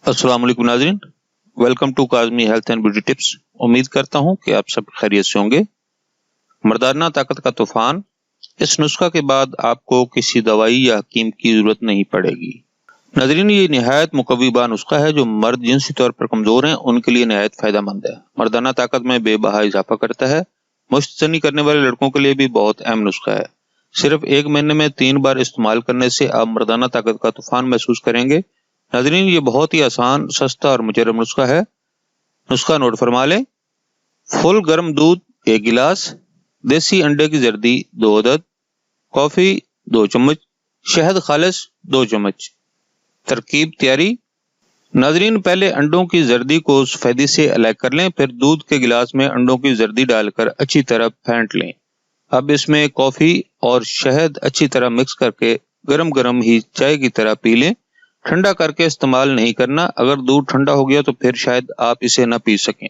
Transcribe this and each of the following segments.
अस्सलाम वालेकुम नाज़रीन, welcome to Kazmi health and beauty tips. उम्मीद करता हूं कि आप सब खैरियत से होंगे। मर्दाना ताकत का तूफान, इस नुस्खा के बाद आपको किसी दवाई या हकीम की जरूरत नहीं पड़ेगी। नाज़रीन, ये निहायत मुकव्विबा नुस्खा है जो मर्द जिनसी तौर पर कमजोर हैं उनके लिए निहायत फायदेमंद है। मर्दाना ताकत में बेबहा इजाफा करता है। मुश्तनी करने वाले लड़कों के लिए भी बहुत अहम नुस्खा है। सिर्फ एक महीने में 3 बार इस्तेमाल करने से आप मर्दाना ताकत का तूफान महसूस करेंगे। नाज़रीन, ये बहुत ही आसान, सस्ता और मुजर्रब नुस्खा है। नुस्खा नोट फरमा लें। फुल गर्म दूध 1 गिलास, देसी अंडे की जर्दी 2 अदद, कॉफी 2 चम्मच, शहद खालिस 2 चम्मच। तरकीब तैयारी। नाज़रीन, पहले अंडों की जर्दी को सफेदी से अलग कर लें, फिर दूध के गिलास में अंडों की जर्दी डालकर अच्छी तरह फेंट लें। अब इसमें कॉफी और शहद अच्छी तरह मिक्स करके गरम गरम ही चाय की तरह पी लें। ठंडा करके इस्तेमाल नहीं करना। अगर दूध ठंडा हो गया तो फिर शायद आप इसे न पी सकें,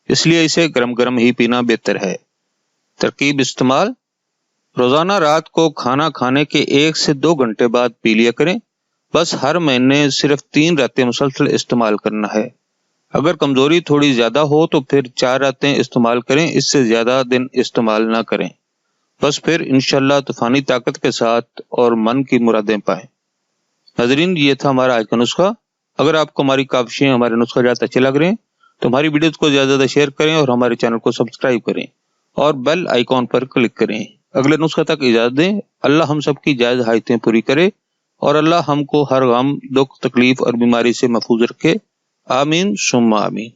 इसलिए इसे गरम गरम ही पीना बेहतर है। तरकीब इस्तेमाल। रोजाना रात को खाना खाने के 1 से 2 घंटे बाद पी लिया करें। बस हर महीने सिर्फ 3 रातें मुसलसल इस्तेमाल करना है। अगर कमजोरी थोड़ी ज्यादा हो तो फिर 4 रातें इस्तेमाल करें, इससे ज्यादा दिन इस्तेमाल ना करें। बस फिर इंशाल्लाह तूफानी ताकत के साथ और मन की मुरादें पाएं। नाज़रीन, ये था हमारा आज का नुस्खा। अगर आपको हमारी काविशें, हमारे नुस्खा जात अच्छे लग रहे हैं तो हमारी वीडियोस को ज्यादा ज्यादा शेयर करें और हमारे चैनल को सब्सक्राइब करें और बेल आइकॉन पर क्लिक करें। अगले नुस्खा तक इजाजत दें। अल्लाह हम सबकी जायज हाजतें पूरी करे और अल्लाह हमको हर गम, दुख, तकलीफ और बीमारी से महफूज रखे। आमीन सुम्मा आमीन।